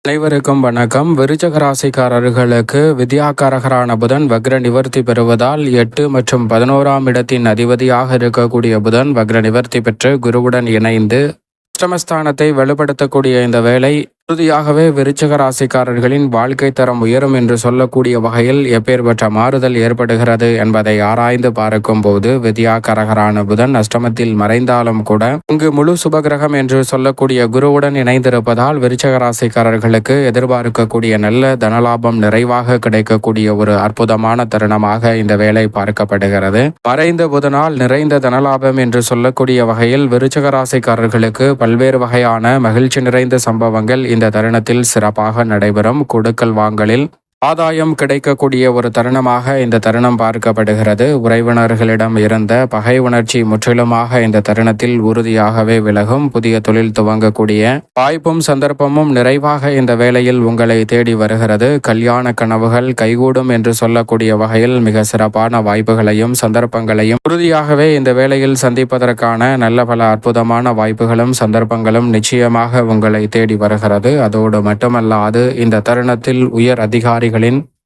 அனைவருக்கும் வணக்கம். விருச்சக ராசிக்காரர்களுக்கு வித்யாகாரகரான புதன் வக்ர நிவர்த்தி பெறுவதால் 8 மற்றும் 11ஆம் இடத்தின் அதிபதியாக இருக்கக்கூடிய புதன் வக்ர நிவர்த்தி பெற்று குருவுடன் இணைந்து அஷ்டமஸ்தானத்தை வலுப்படுத்தக்கூடிய இந்த வேளை உறுதியாகவே விருச்சிக ராசிக்காரர்களின் வாழ்க்கை தரம் உயரும் என்று சொல்லக்கூடிய வகையில் எப்பேற்பட்ட மாறுதல் ஏற்படுகிறது என்பதை ஆராய்ந்து பார்க்கும் போது வித்யாகாரகரான புதன் அஷ்டமத்தில் மறைந்தாலும் கூட இங்கு முழு சுபகிரகம் என்று சொல்லக்கூடிய குருவுடன் இணைந்திருப்பதால் விருச்சிக ராசிக்காரர்களுக்கு எதிர்பார்க்கக்கூடிய நல்ல தனலாபம் நிறைவாக கிடைக்கக்கூடிய ஒரு அற்புதமான தருணமாக இந்த வேலை பார்க்கப்படுகிறது. மறைந்த புதனால் நிறைந்த தனலாபம் என்று சொல்லக்கூடிய வகையில் விருச்சிக ராசிக்காரர்களுக்கு பல்வேறு வகையான மகிழ்ச்சி நிறைந்த சம்பவங்கள் இந்த தருணத்தில் சிறப்பாக நடைபெறும். கொடுக்கல் வாங்கலில் ஆதாயம் கிடைக்கக்கூடிய ஒரு தருணமாக இந்த தருணம் பார்க்கப்படுகிறது. உறவினர்களிடம் இருந்த பகை உணர்ச்சி முற்றிலுமாக இந்த தருணத்தில் உறுதியாகவே விலகும். புதிய தொழில் துவங்கக்கூடிய வாய்ப்பும் சந்தர்ப்பமும் நிறைவாக இந்த வேளையில் உங்களை தேடி வருகிறது. கல்யாண கனவுகள் கைகூடும் என்று சொல்லக்கூடிய வகையில் மிக சிறப்பான வாய்ப்புகளையும் சந்தர்ப்பங்களையும் உறுதியாகவே இந்த வேளையில் சந்திப்பதற்கான நல்ல பல அற்புதமான வாய்ப்புகளும் சந்தர்ப்பங்களும் நிச்சயமாக உங்களை தேடி வருகிறது. அதோடு மட்டுமல்லாது இந்த தருணத்தில் உயர் அதிகாரிகளின்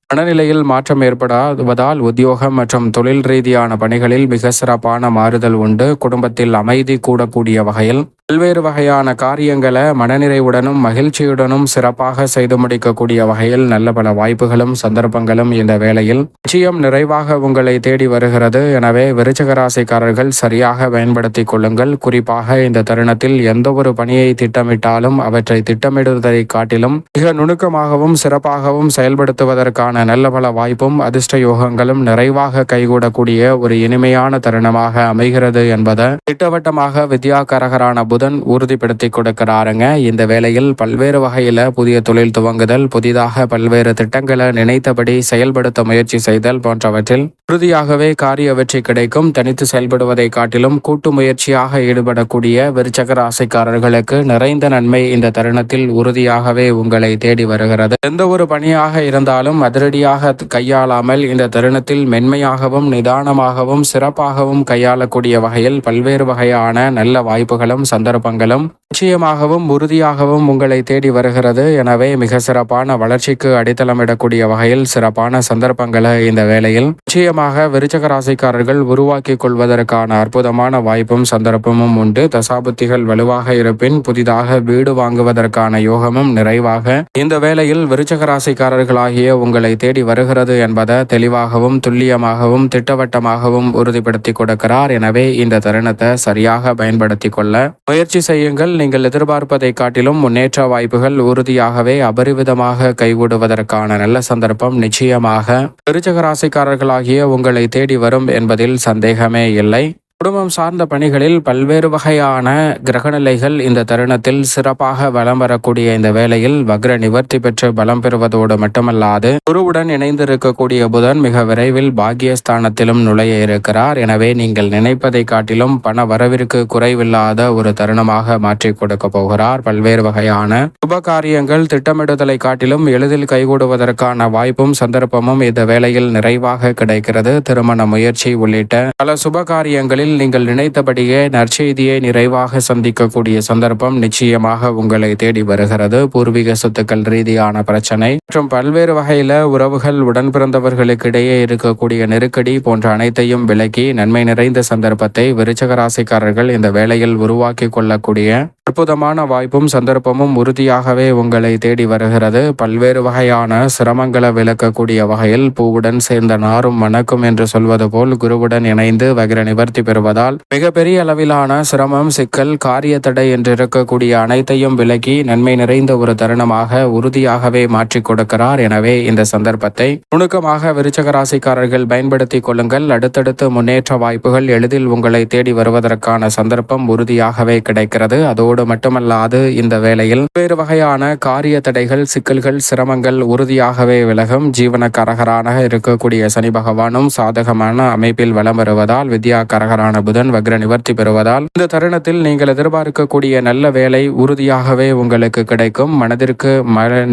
மனநிலையில் மாற்றம் ஏற்படாததால் உத்தியோகம் மற்றும் தொழில் ரீதியான பணிகளில் மிக சிறப்பான மாறுதல் உண்டு. குடும்பத்தில் அமைதி கூடக்கூடிய வகையில் பல்வேறு வகையான காரியங்களை மனநிறைவுடனும் மகிழ்ச்சியுடனும் சிறப்பாக செய்து முடிக்கக்கூடிய வகையில் நல்ல பல வாய்ப்புகளும் சந்தர்ப்பங்களும் இந்த வேளையில் நிச்சயம் நிறைவாக உங்களை தேடி வருகிறது. எனவே விருச்சிக ராசிக்காரர்கள் சரியாக பயன்படுத்தி கொள்ளுங்கள். குறிப்பாக இந்த தருணத்தில் எந்த ஒரு பணியை திட்டமிட்டாலும் அவற்றை திட்டமிடுவதை காட்டிலும் மிக நுணுக்கமாகவும் சிறப்பாகவும் செயல்படுத்துவதற்கான நல்ல பல வாய்ப்பும் அதிர்ஷ்ட யோகங்களும் நிறைவாக கைகூடக்கூடிய ஒரு இனிமையான தருணமாக அமைகிறது என்பதை திட்டவட்டமாக வித்யாகாரகரான புதன் உறுதிப்படுத்தி கொடுக்கிறாருங்க. இந்த வேளையில் பல்வேறு வகையில புதிய தொழில் துவங்குதல், புதிதாக பல்வேறு திட்டங்களை நினைத்தபடி செயல்படுத்த முயற்சி செய்தல் போன்றவற்றில் உறுதியாகவே காரிய வெற்றி கிடைக்கும். தனித்து செயல்படுவதை காட்டிலும் கூட்டு முயற்சியாக ஈடுபடக்கூடிய விருச்சிக ராசிக்காரர்களுக்கு நிறைந்த நன்மை இந்த தருணத்தில் உறுதியாகவே உங்களை தேடி வருகிறது. எந்த ஒரு பணியாக இருந்தாலும் அதிரடியாக கையாளாமல் இந்த தருணத்தில் மென்மையாகவும் நிதானமாகவும் சிறப்பாகவும் கையாளக்கூடிய வகையில் பல்வேறு வகையான நல்ல வாய்ப்புகளும் சந்தர்ப்பங்களும் நிச்சயமாகவும் உறுதியாகவும் உங்களை தேடி வருகிறது. எனவே மிக சிறப்பான வளர்ச்சிக்கு அடித்தளமிடக்கூடிய வகையில் சிறப்பான சந்தர்ப்பங்களை இந்த வேளையில் நிச்சயமாக விருச்சிக ராசிக்காரர்கள் உருவாக்கி கொள்வதற்கான அற்புதமான வாய்ப்பும் சந்தர்ப்பமும் உண்டு. தசாபுத்திகள் வலுவாக இருப்பின் புதிதாக வீடு வாங்குவதற்கான யோகமும் நிறைவாக இந்த வேளையில் விருச்சிக ராசிக்காரர்களாகிய உங்களை தேடி வருகிறது என்பதை தெளிவாகவும் துல்லியமாகவும் திட்டவட்டமாகவும் உறுதிப்படுத்தி கொடுக்கிறார். எனவே இந்த தருணத்தை சரியாக பயன்படுத்தி கொள்ள முயற்சி செய்யுங்கள். நீங்கள் எதிர்பார்ப்பதை காட்டிலும் முன்னேற்ற வாய்ப்புகள் உறுதியாகவே அபரிவிதமாக கைகூடுவதற்கான நல்ல சந்தர்ப்பம் நிச்சயமாக விருச்சிக ராசிக்காரர்களாகிய உங்களை தேடி வரும் என்பதில் சந்தேகமே இல்லை. குடும்பம் சார்ந்த பணிகளில் பல்வேறு வகையான கிரகநிலைகள் இந்த தருணத்தில் சிறப்பாக வலம் வரக்கூடிய இந்த வேளையில் வக்ர நிவர்த்தி பெற்று பலம் பெறுவதோடு மட்டுமல்லாது குருவுடன் இணைந்திருக்கக்கூடிய புதன் மிக விரைவில் பாக்கியஸ்தானத்திலும் நுழைய இருக்கிறார். எனவே நீங்கள் நினைப்பதை காட்டிலும் பண வரவிற்கு குறைவில்லாத ஒரு தருணமாக மாற்றி கொடுக்க போகிறார். பல்வேறு வகையான சுப காரியங்கள் திட்டமிடுதலை காட்டிலும் எளிதில் கைகூடுவதற்கான வாய்ப்பும் சந்தர்ப்பமும் இந்த வேளையில் நிறைவாக கிடைக்கிறது. திருமண முயற்சி உள்ளிட்ட பல சுப காரியங்களில் நீங்கள் நினைத்தபடியே நற்செய்தியை நிறைவாக சந்திக்கக்கூடிய சந்தர்ப்பம் நிச்சயமாக உங்களை தேடி வருகிறது. பூர்வீக சொத்துக்கள் ரீதியான பிரச்சனை மற்றும் பல்வேறு வகையில உறவுகள் உடன் பிறந்தவர்களுக்கு இடையே இருக்கக்கூடிய நெருக்கடி போன்ற அனைத்தையும் விலக்கி நன்மை நிறைந்த சந்தர்ப்பத்தை விருச்சிக ராசிக்காரர்கள் இந்த வேளையில் உருவாக்கி கொள்ளக்கூடிய அற்புதமான வாய்ப்பும் சந்தர்ப்பமும் உறுதியாகவே உங்களை தேடி வருகிறது. பல்வேறு வகையான சிரமங்களை விளக்கக்கூடிய வகையில் பூவுடன் சேர்ந்த நாரும் மணக்கும் என்று சொல்வது போல் குருவுடன் இணைந்து வக்ர நிவர்த்தி பெறுவதால் மிகப்பெரிய அளவிலான சிரமம், சிக்கல், காரிய தடை என்று இருக்கக்கூடிய அனைத்தையும் விலக்கி நன்மை நிறைந்த ஒரு தருணமாக உறுதியாகவே மாற்றி கொடுக்கிறார். எனவே இந்த சந்தர்ப்பத்தை நுணுக்கமாக விருச்சிக ராசிக்காரர்கள் பயன்படுத்தி கொள்ளுங்கள். அடுத்தடுத்து முன்னேற்ற வாய்ப்புகள் எளிதில் உங்களை தேடி வருவதற்கான சந்தர்ப்பம் உறுதியாகவே கிடைக்கிறது. அதோடு மட்டுமல்லாது இந்த வேளையில் வேறு வகையான காரிய தடைகள், சிக்கல்கள், சிரமங்கள் உறுதியாகவே விலகும். ஜீவன கரகரான இருக்கக்கூடிய சனி பகவானும் சாதகமான அமைப்பில் வலம் வருவதால் வித்யா கரகரான ராசிக்காரரான புதன் வக்ர நிவர்த்தி பெறுவதால் இந்த தருணத்தில் நீங்கள் எதிர்பார்க்கக்கூடிய நல்ல வேலை உறுதியாகவே உங்களுக்கு கிடைக்கும். மனதிற்கு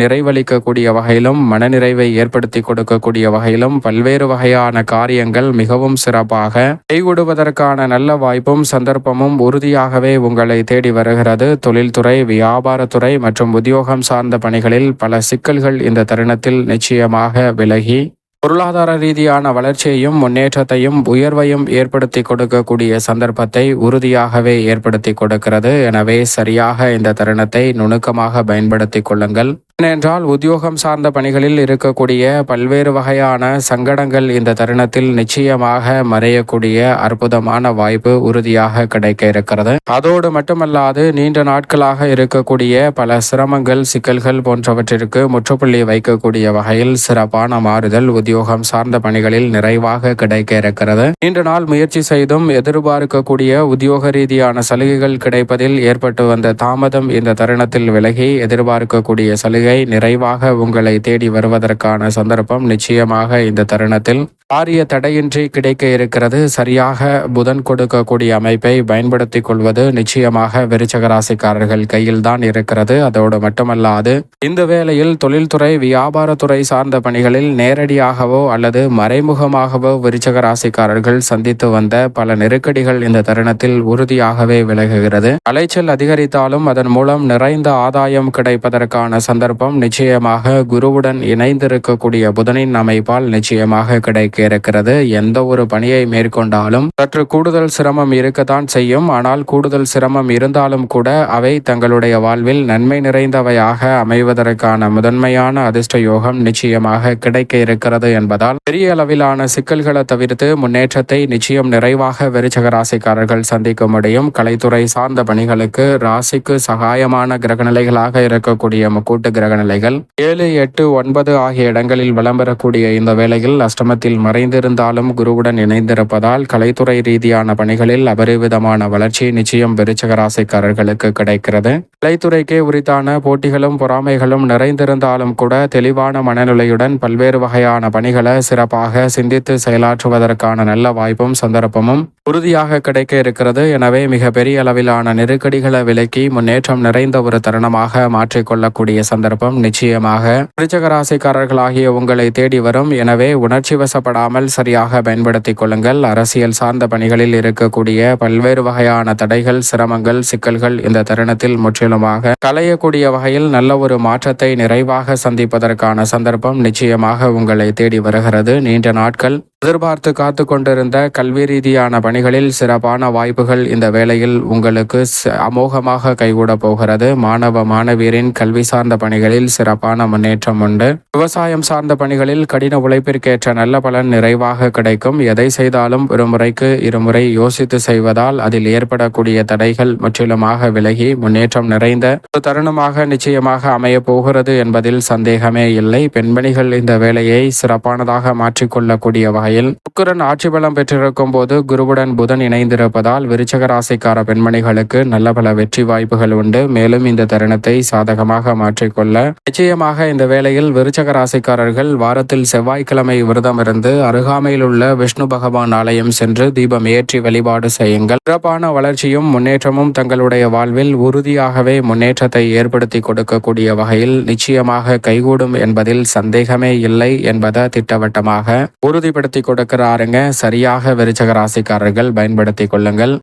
நிறைவளிக்கக்கூடிய வகையிலும் மனநிறைவை ஏற்படுத்தி கொடுக்கக்கூடிய வகையிலும் பல்வேறு வகையான காரியங்கள் மிகவும் சிறப்பாக கைகூடுவதற்கான நல்ல வாய்ப்பும் சந்தர்ப்பமும் உறுதியாகவே உங்களை தேடி வருகிறது. தொழில்துறை, வியாபாரத்துறை மற்றும் உத்தியோகம் சார்ந்த பணிகளில் பல சிக்கல்கள் இந்த தருணத்தில் நிச்சயமாக விலகி பொருளாதார ரீதியான வளர்ச்சியையும் முன்னேற்றத்தையும் உயர்வையும் ஏற்படுத்தி கொடுக்கக்கூடிய சந்தர்ப்பத்தை உறுதியாகவே ஏற்படுத்தி கொடுக்கிறது. எனவே சரியாக இந்த தருணத்தை நுணுக்கமாக பயன்படுத்தி கொள்ளுங்கள். ஏனென்றால் உத்தியோகம் சார்ந்த பணிகளில் இருக்கக்கூடிய பல்வேறு வகையான சங்கடங்கள் இந்த தருணத்தில் நிச்சயமாக மறையக்கூடிய அற்புதமான வாய்ப்பு உறுதியாக கிடைக்க இருக்கிறது. அதோடு மட்டுமல்லாது நீண்ட நாட்களாக இருக்கக்கூடிய பல சிரமங்கள், சிக்கல்கள் போன்றவற்றிற்கு முற்றுப்புள்ளி வைக்கக்கூடிய வகையில் சிறப்பான மாறுதல் உத்தியோகம் சார்ந்த பணிகளில் நிறைவாக கிடைக்க இருக்கிறது. நீண்ட நாள் முயற்சி செய்தும் எதிர்பார்க்கக்கூடிய உத்தியோக ரீதியான சலுகைகள் கிடைப்பதில் ஏற்பட்டு வந்த தாமதம் இந்த தருணத்தில் விலகி எதிர்பார்க்கக்கூடிய சலுகை நிறைவாக உங்களை தேடி வருவதற்கான சந்தர்ப்பம் நிச்சயமாக இந்த தருணத்தில் பாரிய தடையின்றி கிடைக்க இருக்கிறது. சரியாக புதன் கொடுக்கக்கூடிய அமைப்பை பயன்படுத்திக் கொள்வது நிச்சயமாக விருச்சிக ராசிக்காரர்கள் கையில் தான் இருக்கிறது. அதோடு மட்டுமல்லாது இந்த வேளையில் தொழில்துறை, வியாபாரத்துறை சார்ந்த பணிகளில் நேரடியாகவோ அல்லது மறைமுகமாகவோ விருச்சிக ராசிக்காரர்கள் சந்தித்து வந்த பல நெருக்கடிகள் இந்த தருணத்தில் உறுதியாகவே விலகுகிறது. அலைச்சல் அதிகரித்தாலும் அதன் மூலம் நிறைந்த ஆதாயம் கிடைப்பதற்கான சந்தர்ப்பம் நிச்சயமாக குருவுடன் இணைந்திருக்கக்கூடிய புதனின் அமைப்பால் நிச்சயமாக கிடைக்க இருக்கிறது. எந்த ஒரு பணியை மேற்கொண்டாலும் சற்று கூடுதல் சிரமம் இருக்கத்தான் செய்யும். ஆனால் கூடுதல் சிரமம் இருந்தாலும் கூட அவை தங்களுடைய வாழ்வில் நன்மை நிறைந்தவையாக அமைவதற்கான முதன்மையான அதிர்ஷ்ட யோகம் நிச்சயமாக கிடைக்க இருக்கிறது என்பதால் பெரிய அளவிலான சிக்கல்களை தவிர்த்து முன்னேற்றத்தை நிச்சயம் நிறைவாக விருச்சிக ராசிக்காரர்கள் சந்திக்க முடியும். கலைத்துறை சார்ந்த பணிகளுக்கு ராசிக்கு சகாயமான கிரகநிலைகளாக இருக்கக்கூடிய முக்கூட்டு கிரகநிலைகள் 7, 8, 9 ஆகிய இடங்களில் வலம் பெறக்கூடிய இந்த வேளையில் அஷ்டமத்தில் மறைந்திருந்தாலும் குருவுடன் இணைந்திருப்பதால் கலைத்துறை ரீதியான பணிகளில் அபரிவிதமான வளர்ச்சி நிச்சயம் விருச்சிக ராசிக்காரர்களுக்கு கிடைக்கிறது. கலைத்துறைக்கே உரித்தான போட்டிகளும் பொறாமைகளும் நிறைந்திருந்தாலும் கூட தெளிவான மனநிலையுடன் பல்வேறு வகையான பணிகளை சிறப்பாக சிந்தித்து செயலாற்றுவதற்கான நல்ல வாய்ப்பும் சந்தர்ப்பமும் உறுதியாக கிடைக்க இருக்கிறது. எனவே மிக பெரிய அளவிலான நெருக்கடிகளை விலக்கி முன்னேற்றம் நிறைந்த ஒரு தருணமாக மாற்றிக்கொள்ளக்கூடிய சந்தர்ப்பம் நிச்சயமாக விருச்சிக ராசிக்காரர்களாகிய உங்களை தேடி வரும். எனவே உணர்ச்சி வசப்படாமல் சரியாக பயன்படுத்திக் கொள்ளுங்கள். அரசியல் சார்ந்த பணிகளில் இருக்கக்கூடிய பல்வேறு வகையான தடைகள், சிரமங்கள், சிக்கல்கள் இந்த தருணத்தில் முற்றிலுமாக களையக்கூடிய வகையில் நல்ல ஒரு மாற்றத்தை நிறைவாக சந்திப்பதற்கான சந்தர்ப்பம் நிச்சயமாக உங்களை தேடி வருகிறது. நீண்ட நாட்கள் எதிர்பார்த்து காத்து கொண்டிருந்த கல்வி ரீதியான பணிகளில் சிறப்பான வாய்ப்புகள் இந்த வேளையில் உங்களுக்கு அமோகமாக கைகூட போகிறது. மாணவ மாணவியரின் கல்வி சார்ந்த பணிகளில் சிறப்பான முன்னேற்றம் உண்டு. விவசாயம் சார்ந்த பணிகளில் கடின உழைப்பிற்கேற்ற நல்ல பலன் நிறைவாக கிடைக்கும். எதை செய்தாலும் ஒரு முறைக்கு இருமுறை யோசித்து செய்வதால் அதில் ஏற்படக்கூடிய தடைகள் முற்றிலுமாக விலகி முன்னேற்றம் நிறைந்த ஒரு தருணமாக நிச்சயமாக அமைய போகிறது என்பதில் சந்தேகமே இல்லை. பெண்மணிகள் இந்த வேலையை சிறப்பானதாக மாற்றிக்கொள்ளக்கூடிய வகையில் சுக்கிரன் ஆட்சி பலம் பெற்றிருக்கும் போது குருவுடன் புதன் இணைந்திருப்பதால் விருச்சிக ராசிக்கார பெண்மணிகளுக்கு நல்ல பல வெற்றி வாய்ப்புகள் உண்டு. மேலும் இந்த தருணத்தை சாதகமாக மாற்றிக்கொள்ள நிச்சயமாக இந்த வேளையில் விருச்சிக ராசிக்காரர்கள் வாரத்தில் செவ்வாய்க்கிழமை விரதம் இருந்து அருகாமையில் உள்ள விஷ்ணு பகவான் ஆலயம் சென்று தீபம் ஏற்றி வழிபாடு செய்யுங்கள். சிறப்பான வளர்ச்சியும் முன்னேற்றமும் தங்களுடைய வாழ்வில் உறுதியாகவே முன்னேற்றத்தை ஏற்படுத்தி கொடுக்கக்கூடிய வகையில் நிச்சயமாக கைகூடும் என்பதில் சந்தேகமே இல்லை என்பதை திட்டவட்டமாக உறுதிப்படுத்தி கொடுக்கிறாருங்க. சரியாக விருச்சிக ராசிக்காரர்கள் பயன்படுத்திக் கொள்ளுங்கள்.